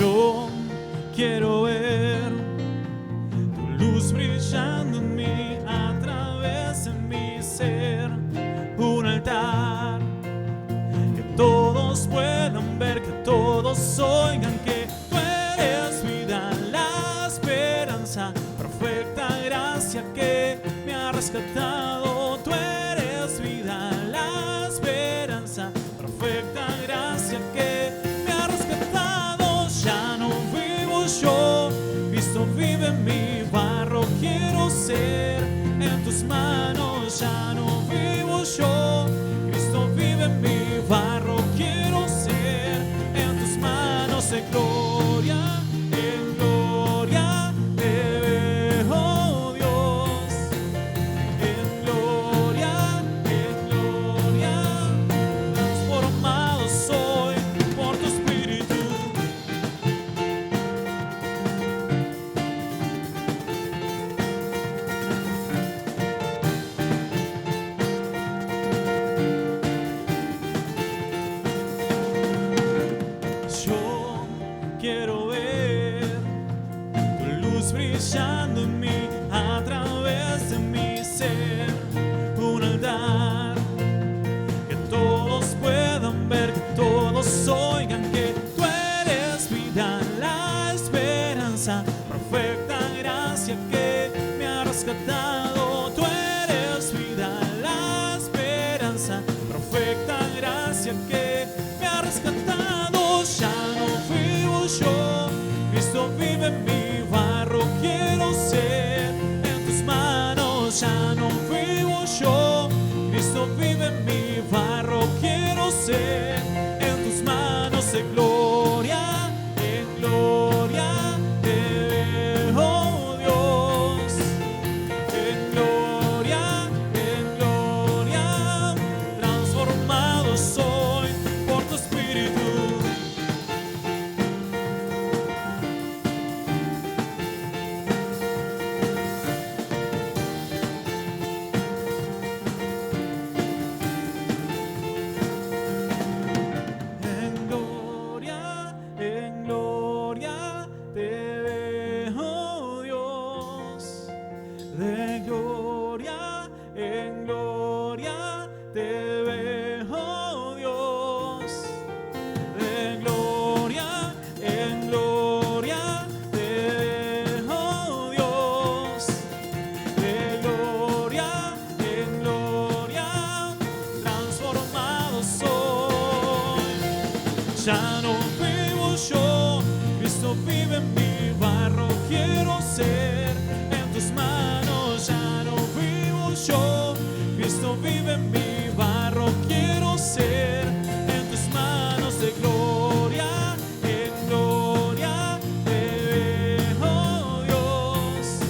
Yo quiero ver tu luz brillando en mí, a través de mi ser. Un altar que todos puedan ver, que todos oigan que tú eres vida, la esperanza, perfecta gracia que me ha rescatado. Tú eres vida, la esperanza, perfecta gracia que me ha rescatado. Ya no vivo yo, Cristo vive en mí, barro quiero ser en tus manos. Ya no vivo yo, Cristo vive en mí, barro quiero ser en tus manos. De gloria en gloria te veo, Dios. En gloria, transformado soy por tu Espíritu. Yo quiero ver tu luz brillando en mí, a través de mi ser. Un altar que todos puedan ver, que todos oigan que tú eres vida, la esperanza, perfecta gracia que me ha rescatado. Tú eres vida, la esperanza, perfecta gracia que me ha rescatado. Ya no vivo yo, Cristo vive en mí, barro quiero ser en tus manos. Ya no vivo yo, Cristo vive en mí, barro quiero ser en tus manos. De gloria en gloria te veo, Dios. En gloria, transformado soy por tu Espíritu. En gloria te veo, Dios. De gloria en gloria te veo, Dios. De gloria en gloria te veo, Dios. De gloria en gloria, transformado soy. Ya no vivo yo, Cristo vive en mí, barro quiero ser en tus manos. Ya no vivo yo, Cristo vive en mí, barro quiero ser en tus manos. De gloria en gloria te veo, Dios.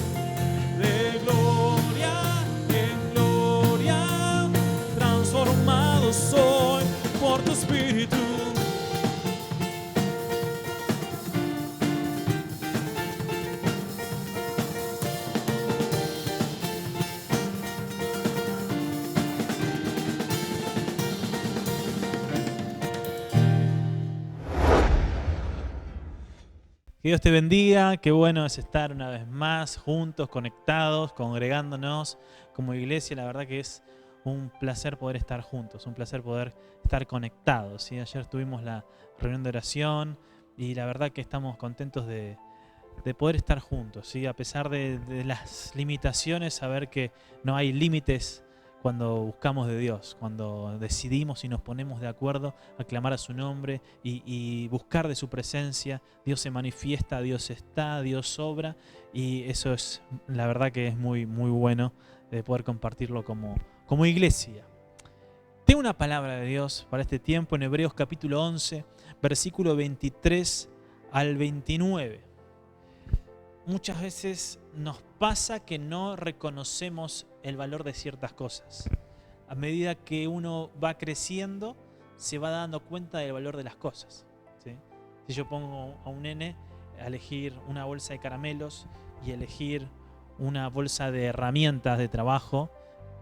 De gloria en gloria, transformado soy por tu Espíritu. Que Dios te bendiga, qué bueno es estar una vez más juntos, conectados, congregándonos como iglesia. La verdad que es un placer poder estar juntos, un placer poder estar conectados, ¿sí? Ayer tuvimos la reunión de oración y la verdad que estamos contentos de poder estar juntos, ¿sí? A pesar de las limitaciones, saber que no hay límites cuando buscamos de Dios, cuando decidimos y nos ponemos de acuerdo a clamar a su nombre y buscar de su presencia. Dios se manifiesta, Dios está, Dios obra, y eso es, la verdad que es muy, muy bueno de poder compartirlo como iglesia. Tengo una palabra de Dios para este tiempo en Hebreos capítulo 11, versículo 23 al 29. Muchas veces nos pasa que no reconocemos el valor de ciertas cosas. A medida que uno va creciendo, se va dando cuenta del valor de las cosas, ¿sí? Si yo pongo a un nene a elegir una bolsa de caramelos y elegir una bolsa de herramientas de trabajo,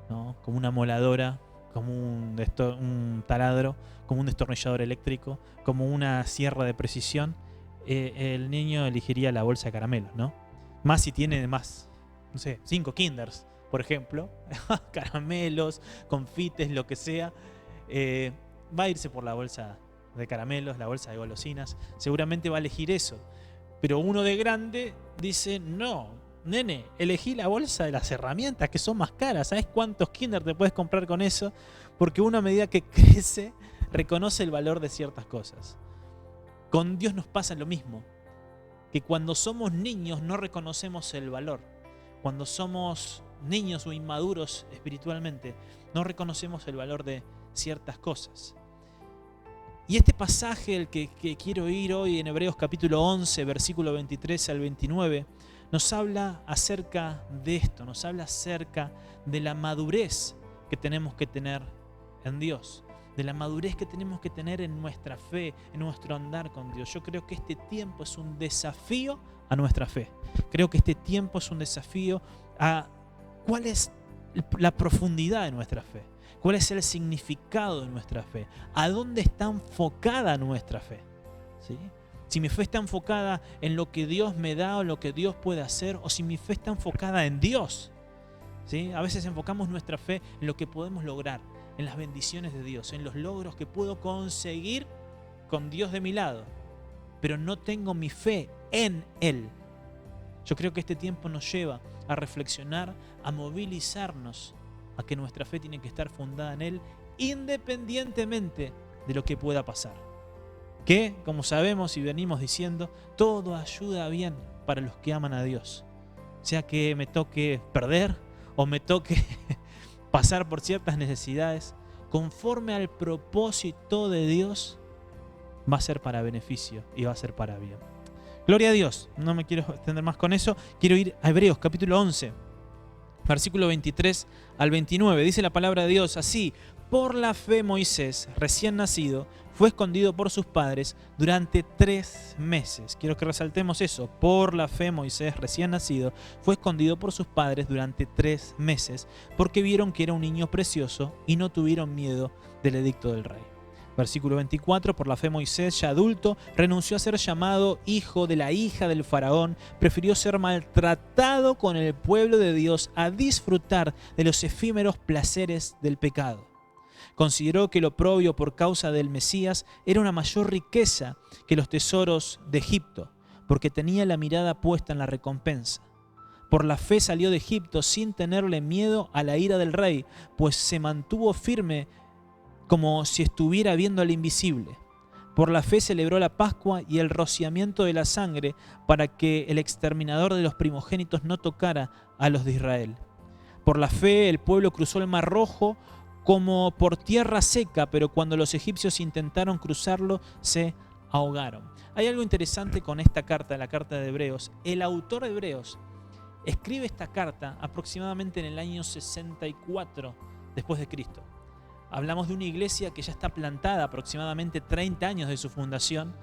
¿no? Como una moladora, como un taladro, como un destornillador eléctrico, como una sierra de precisión, el niño elegiría la bolsa de caramelos, ¿no? Más si tiene más, no sé, 5 Kinders, por ejemplo, caramelos, confites, lo que sea, va a irse por la bolsa de caramelos, la bolsa de golosinas, seguramente va a elegir eso. Pero uno de grande dice, no, nene, elegí la bolsa de las herramientas que son más caras. ¿Sabes cuántos Kinder te puedes comprar con eso? Porque uno a medida que crece reconoce el valor de ciertas cosas. Con Dios nos pasa lo mismo, que cuando somos niños no reconocemos el valor. Cuando somos niños o inmaduros espiritualmente, no reconocemos el valor de ciertas cosas. Y este pasaje, el que quiero ir hoy en Hebreos capítulo 11, versículo 23 al 29, nos habla acerca de esto, nos habla acerca de la madurez que tenemos que tener en Dios, de la madurez que tenemos que tener en nuestra fe, en nuestro andar con Dios. Yo creo que este tiempo es un desafío a nuestra fe. Creo que este tiempo es un desafío a cuál es la profundidad de nuestra fe, cuál es el significado de nuestra fe, a dónde está enfocada nuestra fe, ¿sí? Si mi fe está enfocada en lo que Dios me da o lo que Dios puede hacer, o si mi fe está enfocada en Dios, ¿sí? A veces enfocamos nuestra fe en lo que podemos lograr, en las bendiciones de Dios, en los logros que puedo conseguir con Dios de mi lado, pero no tengo mi fe en Él. Yo creo que este tiempo nos lleva a reflexionar, a movilizarnos, a que nuestra fe tiene que estar fundada en Él, independientemente de lo que pueda pasar. Que, como sabemos y venimos diciendo, todo ayuda bien para los que aman a Dios. Sea que me toque perder o me toque pasar por ciertas necesidades, conforme al propósito de Dios, va a ser para beneficio y va a ser para bien. Gloria a Dios. No me quiero extender más con eso. Quiero ir a Hebreos capítulo 11, versículo 23 al 29. Dice la palabra de Dios así: por la fe Moisés, recién nacido, fue escondido por sus padres durante 3 meses. Quiero que resaltemos eso. Por la fe Moisés, recién nacido, fue escondido por sus padres durante 3 meses, porque vieron que era un niño precioso y no tuvieron miedo del edicto del rey. Versículo 24, por la fe Moisés, ya adulto, renunció a ser llamado hijo de la hija del faraón, prefirió ser maltratado con el pueblo de Dios a disfrutar de los efímeros placeres del pecado. Consideró que lo oprobio por causa del Mesías era una mayor riqueza que los tesoros de Egipto, porque tenía la mirada puesta en la recompensa. Por la fe salió de Egipto sin tenerle miedo a la ira del rey, pues se mantuvo firme como si estuviera viendo al invisible. Por la fe celebró la Pascua y el rociamiento de la sangre para que el exterminador de los primogénitos no tocara a los de Israel. Por la fe el pueblo cruzó el Mar Rojo como por tierra seca, pero cuando los egipcios intentaron cruzarlo, se ahogaron. Hay algo interesante con esta carta, la carta de Hebreos. El autor de Hebreos escribe esta carta aproximadamente en el año 64 después de Cristo. Hablamos de una iglesia que ya está plantada aproximadamente 30 años de su fundación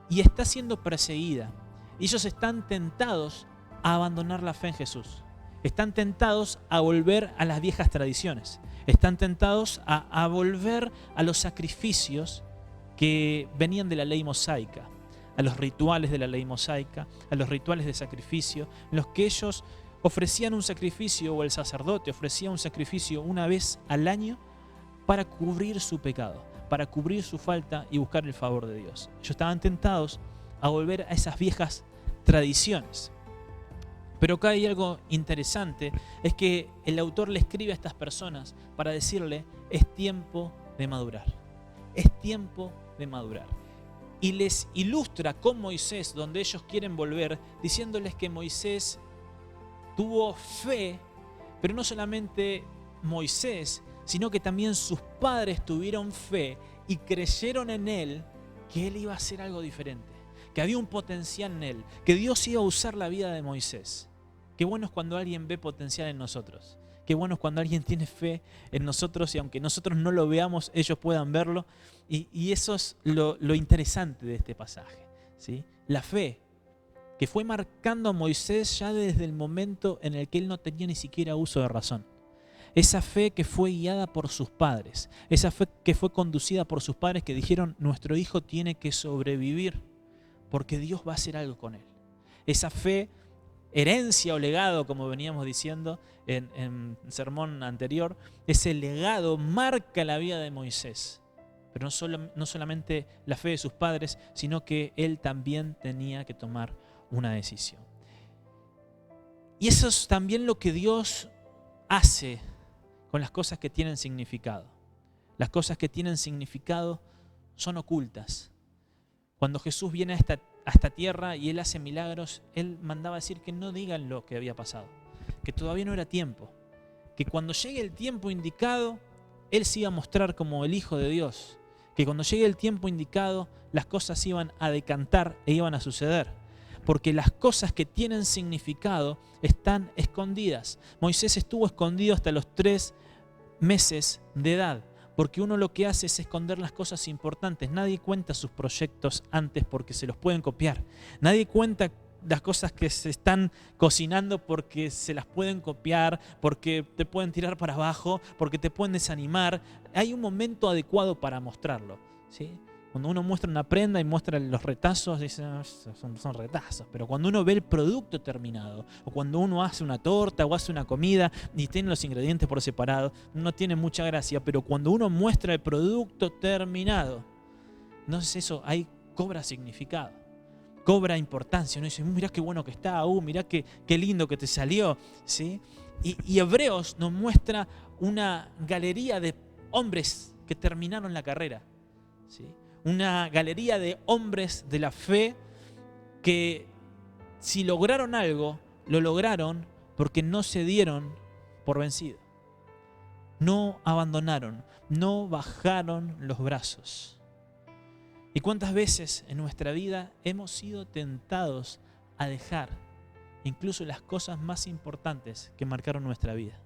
y está siendo perseguida. Ellos están tentados a abandonar la fe en Jesús. Están tentados a volver a las viejas tradiciones. Están tentados a volver a los sacrificios que venían de la ley mosaica, a los rituales de la ley mosaica, a los rituales de sacrificio, en los que ellos ofrecían un sacrificio, o el sacerdote ofrecía un sacrificio una vez al año para cubrir su pecado, para cubrir su falta y buscar el favor de Dios. Ellos estaban tentados a volver a esas viejas tradiciones. Pero acá hay algo interesante, es que el autor le escribe a estas personas para decirle: es tiempo de madurar, es tiempo de madurar. Y les ilustra con Moisés, donde ellos quieren volver, diciéndoles que Moisés tuvo fe, pero no solamente Moisés, sino que también sus padres tuvieron fe y creyeron en él, que él iba a hacer algo diferente, que había un potencial en él, que Dios iba a usar la vida de Moisés. Qué bueno es cuando alguien ve potencial en nosotros. Qué bueno es cuando alguien tiene fe en nosotros y aunque nosotros no lo veamos, ellos puedan verlo. Y eso es lo interesante de este pasaje, ¿sí? La fe que fue marcando a Moisés ya desde el momento en el que él no tenía ni siquiera uso de razón. Esa fe que fue guiada por sus padres, esa fe que fue conducida por sus padres que dijeron: nuestro hijo tiene que sobrevivir porque Dios va a hacer algo con él. Esa fe, herencia o legado, como veníamos diciendo en el sermón anterior, ese legado marca la vida de Moisés. Pero no solamente la fe de sus padres, sino que él también tenía que tomar una decisión. Y eso es también lo que Dios hace con las cosas que tienen significado. Las cosas que tienen significado son ocultas. Cuando Jesús viene a esta tierra y Él hace milagros, Él mandaba decir que no digan lo que había pasado, que todavía no era tiempo, que cuando llegue el tiempo indicado, Él se iba a mostrar como el Hijo de Dios, que cuando llegue el tiempo indicado, las cosas iban a decantar e iban a suceder. Porque las cosas que tienen significado están escondidas. Moisés estuvo escondido hasta los 3 meses de edad, porque uno lo que hace es esconder las cosas importantes. Nadie cuenta sus proyectos antes porque se los pueden copiar. Nadie cuenta las cosas que se están cocinando porque se las pueden copiar, porque te pueden tirar para abajo, porque te pueden desanimar. Hay un momento adecuado para mostrarlo, ¿sí? Cuando uno muestra una prenda y muestra los retazos, dicen, son retazos. Pero cuando uno ve el producto terminado, o cuando uno hace una torta o hace una comida y tiene los ingredientes por separado, no tiene mucha gracia. Pero cuando uno muestra el producto terminado, entonces eso ahí cobra significado, cobra importancia. Uno dice, mirá qué bueno que está, mirá qué lindo que te salió, ¿sí? Y Hebreos nos muestra una galería de hombres que terminaron la carrera, ¿sí? Una galería de hombres de la fe que si lograron algo, lo lograron porque no se dieron por vencido. No abandonaron, no bajaron los brazos. ¿Y cuántas veces en nuestra vida hemos sido tentados a dejar incluso las cosas más importantes que marcaron nuestra vida?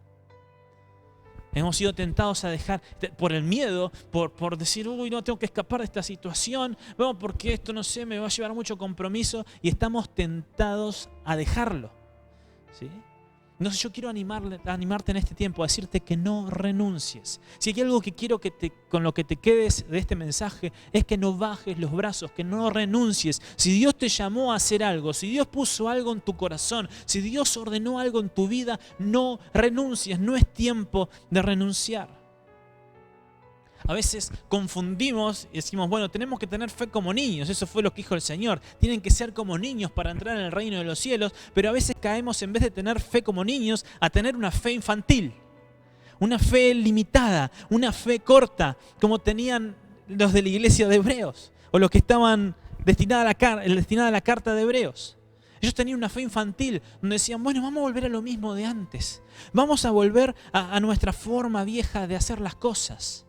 Hemos sido tentados a dejar por el miedo, por decir, no, tengo que escapar de esta situación, bueno, porque esto, no sé, me va a llevar mucho compromiso, y estamos tentados a dejarlo, ¿sí? Entonces yo quiero animarte en este tiempo a decirte que no renuncies. Si hay algo que quiero con lo que te quedes de este mensaje, es que no bajes los brazos, que no renuncies. Si Dios te llamó a hacer algo, si Dios puso algo en tu corazón, si Dios ordenó algo en tu vida, no renuncies. No es tiempo de renunciar. A veces confundimos y decimos, bueno, tenemos que tener fe como niños. Eso fue lo que dijo el Señor. Tienen que ser como niños para entrar en el reino de los cielos. Pero a veces caemos, en vez de tener fe como niños, a tener una fe infantil. Una fe limitada, una fe corta, como tenían los de la iglesia de Hebreos. O los que estaban destinados a la carta de Hebreos. Ellos tenían una fe infantil, donde decían, bueno, vamos a volver a lo mismo de antes. Vamos a volver a nuestra forma vieja de hacer las cosas.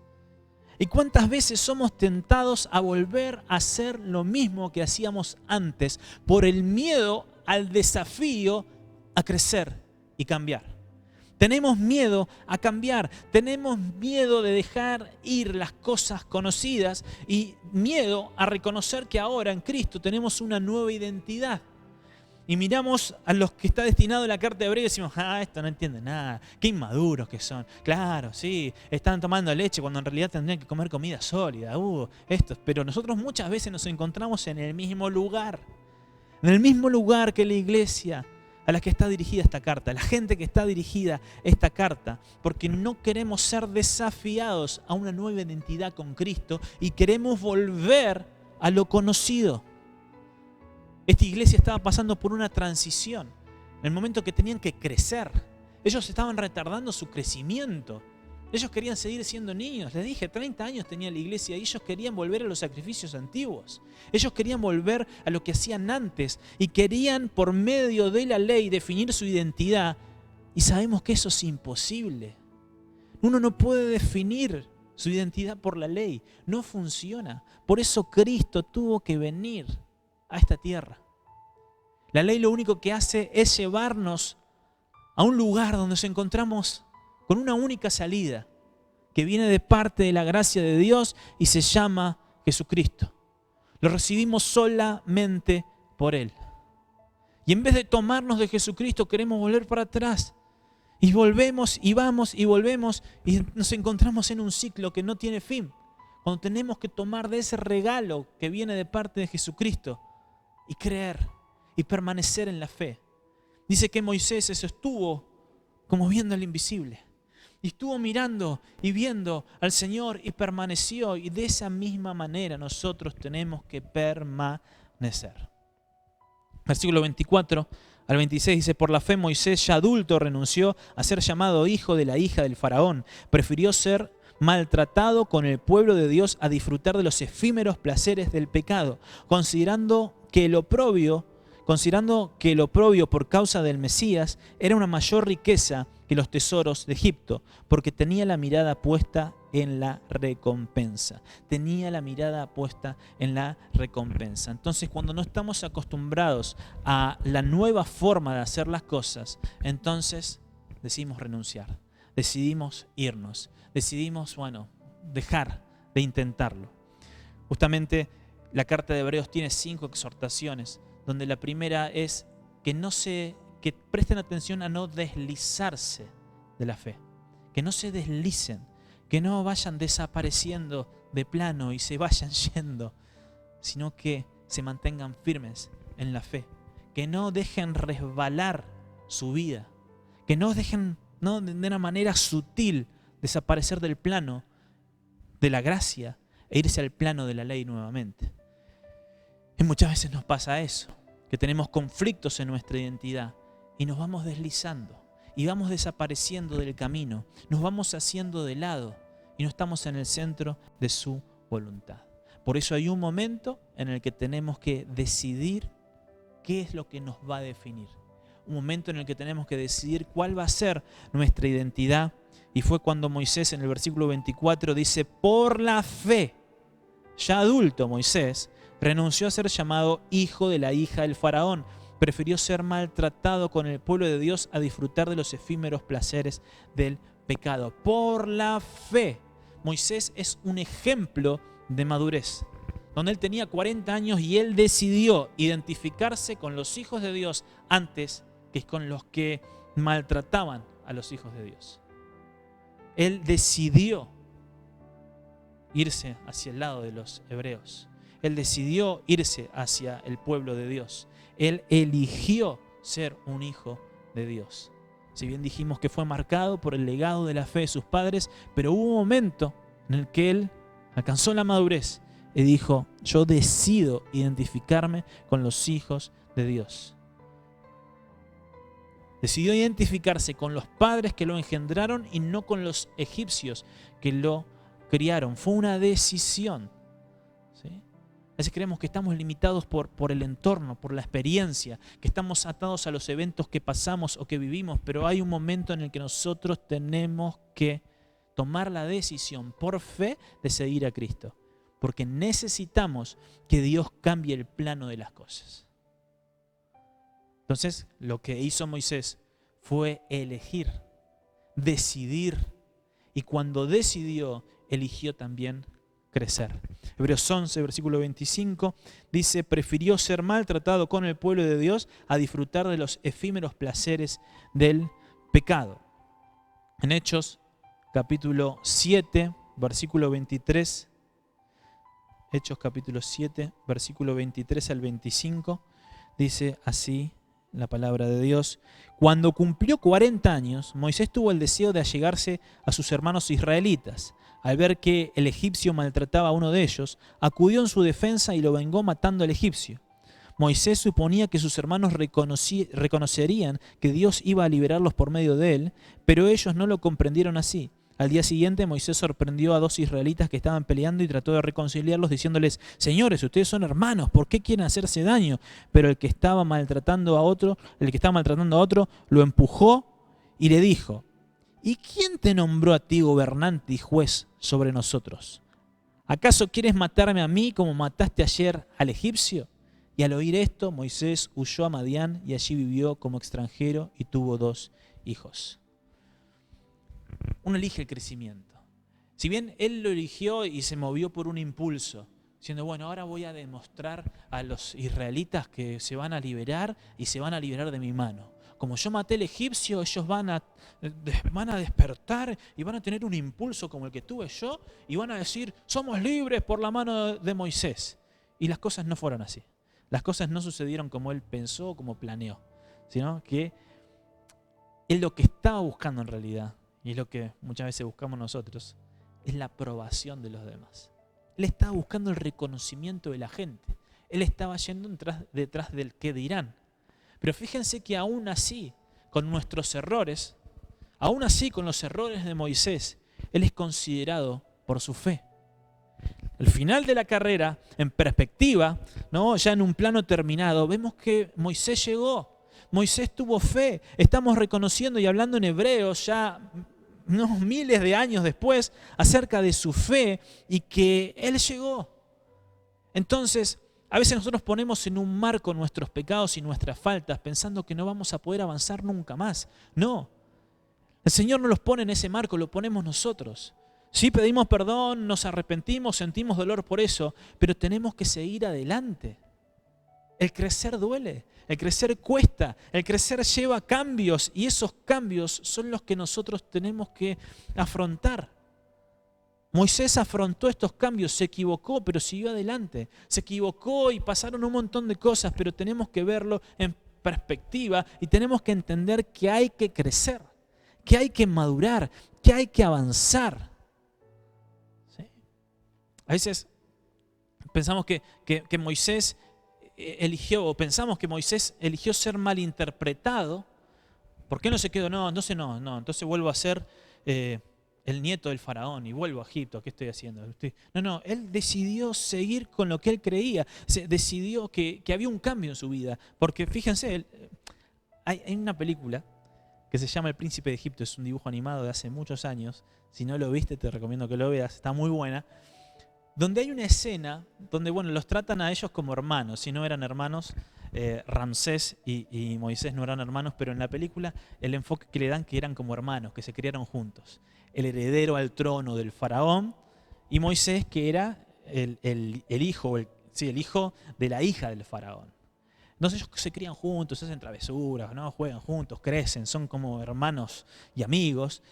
¿Y cuántas veces somos tentados a volver a hacer lo mismo que hacíamos antes por el miedo al desafío a crecer y cambiar? Tenemos miedo a cambiar, tenemos miedo de dejar ir las cosas conocidas y miedo a reconocer que ahora en Cristo tenemos una nueva identidad. Y miramos a los que está destinado la carta de Hebreos y decimos, esto no entiende nada, qué inmaduros que son. Claro, sí, están tomando leche cuando en realidad tendrían que comer comida sólida. Pero nosotros muchas veces nos encontramos en el mismo lugar que la iglesia a la que está dirigida esta carta, la gente que está dirigida esta carta, porque no queremos ser desafiados a una nueva identidad con Cristo y queremos volver a lo conocido. Esta iglesia estaba pasando por una transición, en el momento que tenían que crecer. Ellos estaban retardando su crecimiento. Ellos querían seguir siendo niños. Les dije, 30 años tenía la iglesia y ellos querían volver a los sacrificios antiguos. Ellos querían volver a lo que hacían antes y querían por medio de la ley definir su identidad. Y sabemos que eso es imposible. Uno no puede definir su identidad por la ley. No funciona. Por eso Cristo tuvo que venir a esta tierra. La ley lo único que hace es llevarnos a un lugar donde nos encontramos con una única salida que viene de parte de la gracia de Dios y se llama Jesucristo. Lo recibimos solamente por Él. Y en vez de tomarnos de Jesucristo queremos volver para atrás. Y volvemos y vamos y volvemos y nos encontramos en un ciclo que no tiene fin. Cuando tenemos que tomar de ese regalo que viene de parte de Jesucristo y creer y permanecer en la fe. Dice que Moisés estuvo como viendo el invisible. Y estuvo mirando y viendo al Señor y permaneció. Y de esa misma manera nosotros tenemos que permanecer. Versículo 24 al 26 dice: por la fe Moisés, ya adulto, renunció a ser llamado hijo de la hija del faraón. Prefirió ser maltratado con el pueblo de Dios a disfrutar de los efímeros placeres del pecado, considerando que el oprobio por causa del Mesías era una mayor riqueza que los tesoros de Egipto, porque tenía la mirada puesta en la recompensa. Tenía la mirada puesta en la recompensa. Entonces, cuando no estamos acostumbrados a la nueva forma de hacer las cosas, entonces decidimos renunciar, decidimos irnos, decidimos, dejar de intentarlo. Justamente la carta de Hebreos tiene 5 exhortaciones, donde la primera es que presten atención a no deslizarse de la fe, que no se deslicen, que no vayan desapareciendo de plano y se vayan yendo, sino que se mantengan firmes en la fe, que no dejen resbalar su vida, que no dejen de una manera sutil desaparecer del plano de la gracia e irse al plano de la ley nuevamente. Y muchas veces nos pasa eso, que tenemos conflictos en nuestra identidad y nos vamos deslizando y vamos desapareciendo del camino, nos vamos haciendo de lado y no estamos en el centro de su voluntad. Por eso hay un momento en el que tenemos que decidir qué es lo que nos va a definir. Un momento en el que tenemos que decidir cuál va a ser nuestra identidad. Y fue cuando Moisés, en el versículo 24, dice: por la fe, ya adulto Moisés, renunció a ser llamado hijo de la hija del faraón. Prefirió ser maltratado con el pueblo de Dios a disfrutar de los efímeros placeres del pecado. Por la fe. Moisés es un ejemplo de madurez, donde él tenía 40 años y él decidió identificarse con los hijos de Dios antes que con los que maltrataban a los hijos de Dios. Él decidió irse hacia el lado de los hebreos. Él decidió irse hacia el pueblo de Dios. Él eligió ser un hijo de Dios. Si bien dijimos que fue marcado por el legado de la fe de sus padres, pero hubo un momento en el que él alcanzó la madurez y dijo: yo decido identificarme con los hijos de Dios. Decidió identificarse con los padres que lo engendraron y no con los egipcios que lo criaron. Fue una decisión. ¿Sí? A veces creemos que estamos limitados por el entorno, por la experiencia, que estamos atados a los eventos que pasamos o que vivimos, pero hay un momento en el que nosotros tenemos que tomar la decisión por fe de seguir a Cristo, porque necesitamos que Dios cambie el plano de las cosas. Entonces, lo que hizo Moisés fue elegir, decidir, y cuando decidió, eligió también crecer. Hebreos 11, versículo 25, dice: prefirió ser maltratado con el pueblo de Dios a disfrutar de los efímeros placeres del pecado. En Hechos, capítulo 7, versículo 23, Hechos capítulo 7, versículo 23 al 25, dice así la palabra de Dios: cuando cumplió 40 años, Moisés tuvo el deseo de allegarse a sus hermanos israelitas. Al ver que el egipcio maltrataba a uno de ellos, acudió en su defensa y lo vengó matando al egipcio. Moisés suponía que sus hermanos reconocerían que Dios iba a liberarlos por medio de él, pero ellos no lo comprendieron así. Al día siguiente, Moisés sorprendió a 2 israelitas que estaban peleando y trató de reconciliarlos diciéndoles: señores, ustedes son hermanos, ¿por qué quieren hacerse daño? Pero el que estaba maltratando a otro, lo empujó y le dijo: ¿y quién te nombró a ti gobernante y juez sobre nosotros? ¿Acaso quieres matarme a mí como mataste ayer al egipcio? Y al oír esto, Moisés huyó a Madián y allí vivió como extranjero y tuvo 2 hijos. Uno elige el crecimiento. Si bien él lo eligió y se movió por un impulso, diciendo: bueno, ahora voy a demostrar a los israelitas que se van a liberar y se van a liberar de mi mano. Como yo maté al egipcio, ellos van a despertar y van a tener un impulso como el que tuve yo y van a decir: somos libres por la mano de Moisés. Y las cosas no fueron así. Las cosas no sucedieron como él pensó o como planeó, sino que él lo que estaba buscando en realidad, y es lo que muchas veces buscamos nosotros, es la aprobación de los demás. Él estaba buscando el reconocimiento de la gente. Él estaba yendo detrás del qué dirán. Pero fíjense que aún así, con nuestros errores, aún así con los errores de Moisés, él es considerado por su fe. Al final de la carrera, en perspectiva, ¿no? Ya en un plano terminado, vemos que Moisés llegó. Moisés tuvo fe. Estamos reconociendo y hablando en Hebreos ya unos miles de años después acerca de su fe y que él llegó. Entonces, a veces nosotros ponemos en un marco nuestros pecados y nuestras faltas pensando que no vamos a poder avanzar nunca más. No, el Señor no los pone en ese marco, lo ponemos nosotros. Sí, pedimos perdón, nos arrepentimos, sentimos dolor por eso, pero tenemos que seguir adelante. El crecer duele, el crecer cuesta, el crecer lleva cambios y esos cambios son los que nosotros tenemos que afrontar. Moisés afrontó estos cambios, se equivocó, pero siguió adelante. Se equivocó y pasaron un montón de cosas, pero tenemos que verlo en perspectiva y tenemos que entender que hay que crecer, que hay que madurar, que hay que avanzar. ¿Sí? A veces pensamos que Moisés eligió, o pensamos que Moisés eligió ser malinterpretado. ¿Por qué no se quedó? No, entonces vuelvo a ser el nieto del faraón y vuelvo a Egipto. ¿Qué estoy haciendo? No, él decidió seguir con lo que él creía. Decidió que había un cambio en su vida. Porque fíjense, hay una película que se llama El Príncipe de Egipto. Es un dibujo animado de hace muchos años. Si no lo viste, te recomiendo que lo veas. Está muy buena. Donde hay una escena donde los tratan a ellos como hermanos. Si no eran hermanos, Ramsés y Moisés no eran hermanos, pero en la película el enfoque que le dan que eran como hermanos, que se criaron juntos. El heredero al trono del faraón y Moisés, que era el hijo de la hija del faraón. Entonces ellos se crían juntos, hacen travesuras, ¿no? Juegan juntos, crecen, son como hermanos y amigos.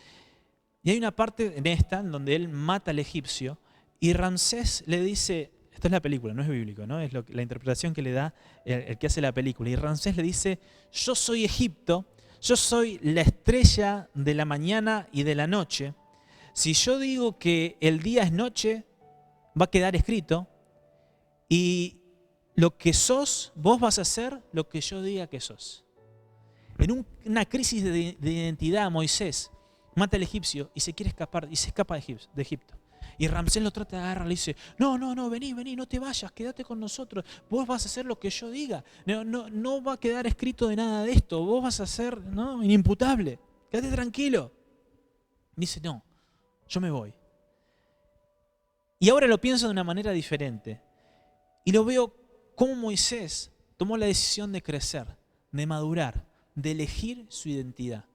Y hay una parte en esta en donde él mata al egipcio y Ramsés le dice, esto es la película, no es bíblico, ¿no? Es la interpretación que le da el que hace la película. Y Ramsés le dice, yo soy Egipto, yo soy la estrella de la mañana y de la noche. Si yo digo que el día es noche, va a quedar escrito. Y lo que sos, vos vas a ser lo que yo diga que sos. En una crisis de identidad, Moisés mata al egipcio y se quiere escapar, y se escapa de Egipto. Y Ramsés lo trata de agarrar, le dice, no, vení, no te vayas, quédate con nosotros, vos vas a hacer lo que yo diga, no va a quedar escrito de nada de esto, vos vas a ser inimputable, quédate tranquilo. Dice, no, yo me voy. Y ahora lo pienso de una manera diferente, y lo veo cómo Moisés tomó la decisión de crecer, de madurar, de elegir su identidad.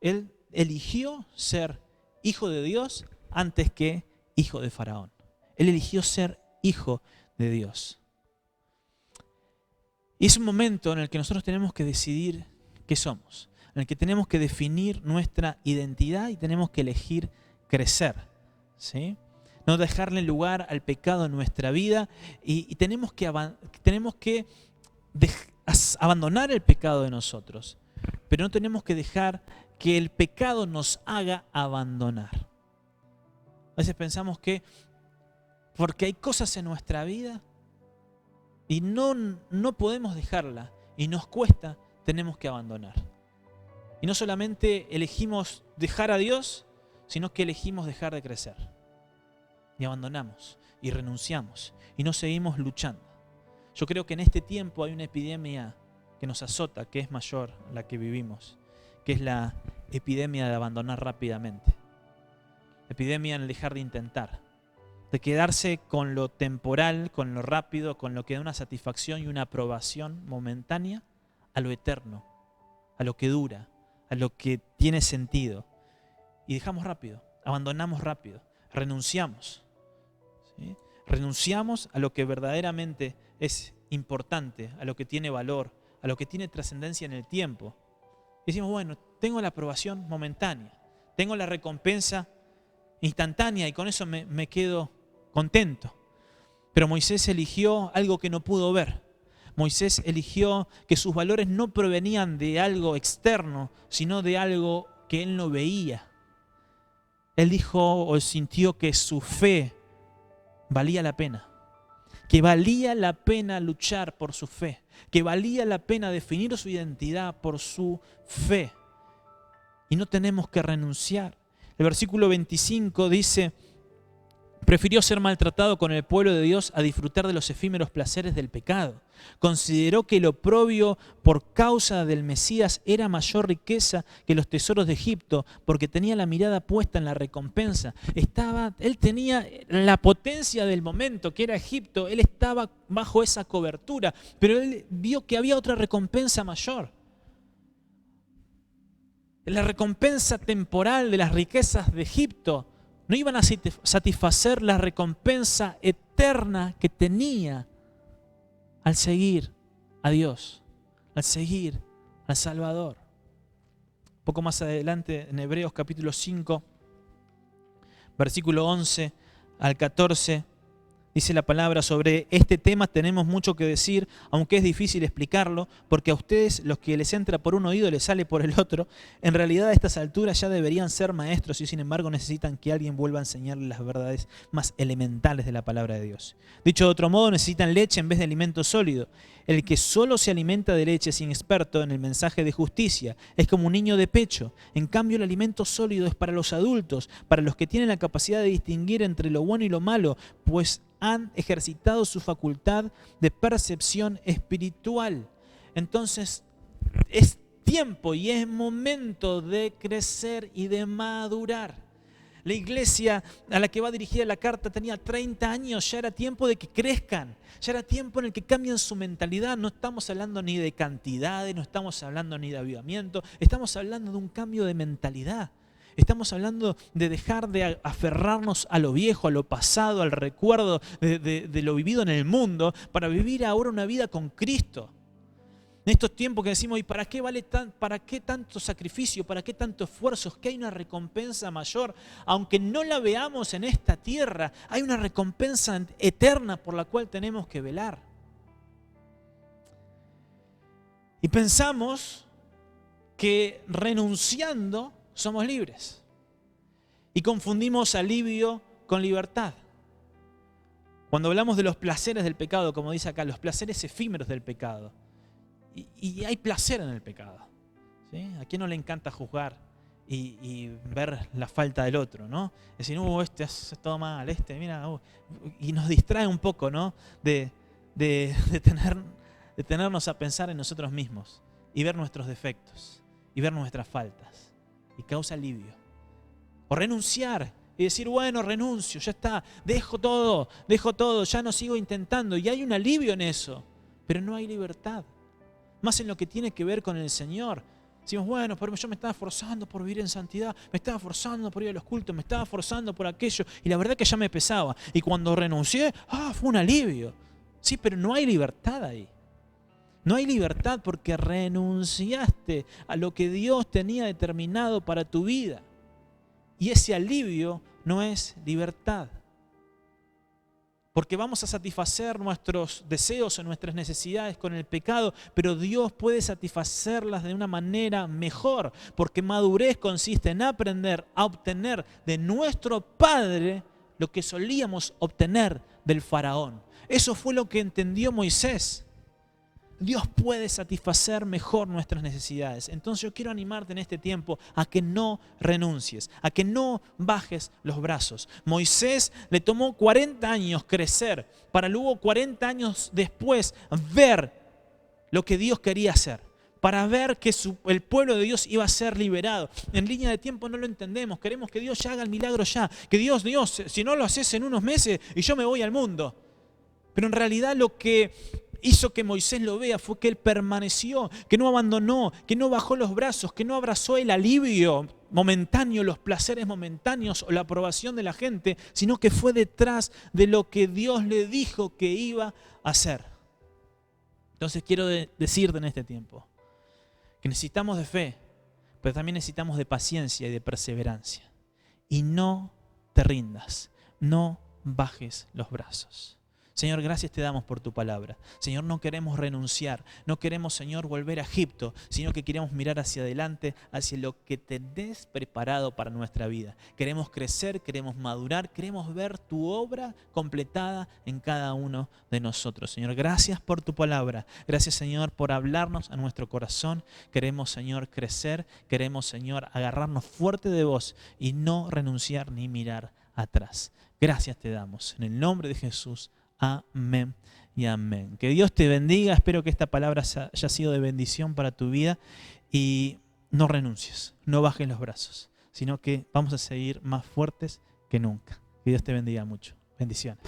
Él eligió ser hijo de Dios antes que hijo de Faraón. Él eligió ser hijo de Dios. Y es un momento en el que nosotros tenemos que decidir qué somos, en el que tenemos que definir nuestra identidad y tenemos que elegir crecer, ¿sí? No dejarle lugar al pecado en nuestra vida y tenemos que abandonar el pecado de nosotros, pero no tenemos que dejar que el pecado nos haga abandonar. A veces pensamos que porque hay cosas en nuestra vida y no podemos dejarla y nos cuesta, tenemos que abandonar. Y no solamente elegimos dejar a Dios, sino que elegimos dejar de crecer. Y abandonamos y renunciamos y no seguimos luchando. Yo creo que en este tiempo hay una epidemia que nos azota, que es mayor a la que vivimos, que es la epidemia de abandonar rápidamente. Epidemia en dejar de intentar, de quedarse con lo temporal, con lo rápido, con lo que da una satisfacción y una aprobación momentánea, a lo eterno, a lo que dura, a lo que tiene sentido. Y dejamos rápido, abandonamos rápido, renunciamos. ¿Sí? Renunciamos a lo que verdaderamente es importante, a lo que tiene valor, a lo que tiene trascendencia en el tiempo. Y decimos, bueno, tengo la aprobación momentánea, tengo la recompensa instantánea y con eso me quedo contento. Pero Moisés eligió algo que no pudo ver. Moisés eligió que sus valores no provenían de algo externo, sino de algo que él no veía. Él dijo o sintió que su fe valía la pena, que valía la pena luchar por su fe, que valía la pena definir su identidad por su fe. Y no tenemos que renunciar. El versículo 25 dice: prefirió ser maltratado con el pueblo de Dios a disfrutar de los efímeros placeres del pecado. Consideró que el oprobio por causa del Mesías era mayor riqueza que los tesoros de Egipto, porque tenía la mirada puesta en la recompensa. Él tenía la potencia del momento, que era Egipto. Él estaba bajo esa cobertura, pero él vio que había otra recompensa mayor. La recompensa temporal de las riquezas de Egipto no iban a satisfacer la recompensa eterna que tenía al seguir a Dios, al seguir al Salvador. Un poco más adelante, en Hebreos capítulo 5, versículo 11 al 14, dice la palabra: sobre este tema tenemos mucho que decir, aunque es difícil explicarlo, porque a ustedes, los que les entra por un oído, les sale por el otro. En realidad a estas alturas ya deberían ser maestros y sin embargo necesitan que alguien vuelva a enseñarles las verdades más elementales de la palabra de Dios. Dicho de otro modo, necesitan leche en vez de alimento sólido. El que solo se alimenta de leche sin experto en el mensaje de justicia es como un niño de pecho. En cambio, el alimento sólido es para los adultos, para los que tienen la capacidad de distinguir entre lo bueno y lo malo, pues han ejercitado su facultad de percepción espiritual. Entonces, es tiempo y es momento de crecer y de madurar. La iglesia a la que va dirigida la carta tenía 30 años, ya era tiempo de que crezcan, ya era tiempo en el que cambien su mentalidad. No estamos hablando ni de cantidades, no estamos hablando ni de avivamiento, estamos hablando de un cambio de mentalidad. Estamos hablando de dejar de aferrarnos a lo viejo, a lo pasado, al recuerdo de lo vivido en el mundo, para vivir ahora una vida con Cristo. En estos tiempos que decimos: ¿y para qué para qué tanto sacrificio? ¿Para qué tanto esfuerzo? Es que hay una recompensa mayor. Aunque no la veamos en esta tierra, hay una recompensa eterna por la cual tenemos que velar. Y pensamos que renunciando somos libres. Y confundimos alivio con libertad. Cuando hablamos de los placeres del pecado, como dice acá, los placeres efímeros del pecado. Y hay placer en el pecado, ¿sí? ¿A quién no le encanta juzgar y ver la falta del otro, ¿no? Decir: este hace todo mal, mira, y nos distrae un poco, ¿no? De tenernos a pensar en nosotros mismos y ver nuestros defectos y ver nuestras faltas. Y causa alivio. O renunciar y decir: bueno, renuncio, ya está, dejo todo, ya no sigo intentando. Y hay un alivio en eso, pero no hay libertad. Más en lo que tiene que ver con el Señor. Decimos: bueno, pero yo me estaba esforzando por vivir en santidad, me estaba esforzando por ir a los cultos, me estaba esforzando por aquello, y la verdad que ya me pesaba. Y cuando renuncié, fue un alivio. Sí, pero no hay libertad ahí. No hay libertad porque renunciaste a lo que Dios tenía determinado para tu vida. Y ese alivio no es libertad. Porque vamos a satisfacer nuestros deseos o nuestras necesidades con el pecado, pero Dios puede satisfacerlas de una manera mejor, porque madurez consiste en aprender a obtener de nuestro Padre lo que solíamos obtener del faraón. Eso fue lo que entendió Moisés. Dios puede satisfacer mejor nuestras necesidades. Entonces yo quiero animarte en este tiempo a que no renuncies, a que no bajes los brazos. Moisés le tomó 40 años crecer para luego 40 años después ver lo que Dios quería hacer, para ver que el pueblo de Dios iba a ser liberado. En línea de tiempo no lo entendemos, queremos que Dios ya haga el milagro ya, que Dios, si no lo haces en unos meses y yo me voy al mundo. Pero en realidad lo que hizo que Moisés lo vea fue que él permaneció, que no abandonó, que no bajó los brazos, que no abrazó el alivio momentáneo, los placeres momentáneos o la aprobación de la gente, sino que fue detrás de lo que Dios le dijo que iba a hacer. Entonces quiero decirte en este tiempo que necesitamos de fe, pero también necesitamos de paciencia y de perseverancia. Y no te rindas, no bajes los brazos. Señor, gracias te damos por tu palabra. Señor, no queremos renunciar, no queremos, Señor, volver a Egipto, sino que queremos mirar hacia adelante, hacia lo que tenés preparado para nuestra vida. Queremos crecer, queremos madurar, queremos ver tu obra completada en cada uno de nosotros. Señor, gracias por tu palabra. Gracias, Señor, por hablarnos a nuestro corazón. Queremos, Señor, crecer. Queremos, Señor, agarrarnos fuerte de vos y no renunciar ni mirar atrás. Gracias te damos. En el nombre de Jesús. Amén y amén. Que Dios te bendiga. Espero que esta palabra haya sido de bendición para tu vida y no renuncies, no bajes los brazos, sino que vamos a seguir más fuertes que nunca. Que Dios te bendiga mucho. Bendiciones.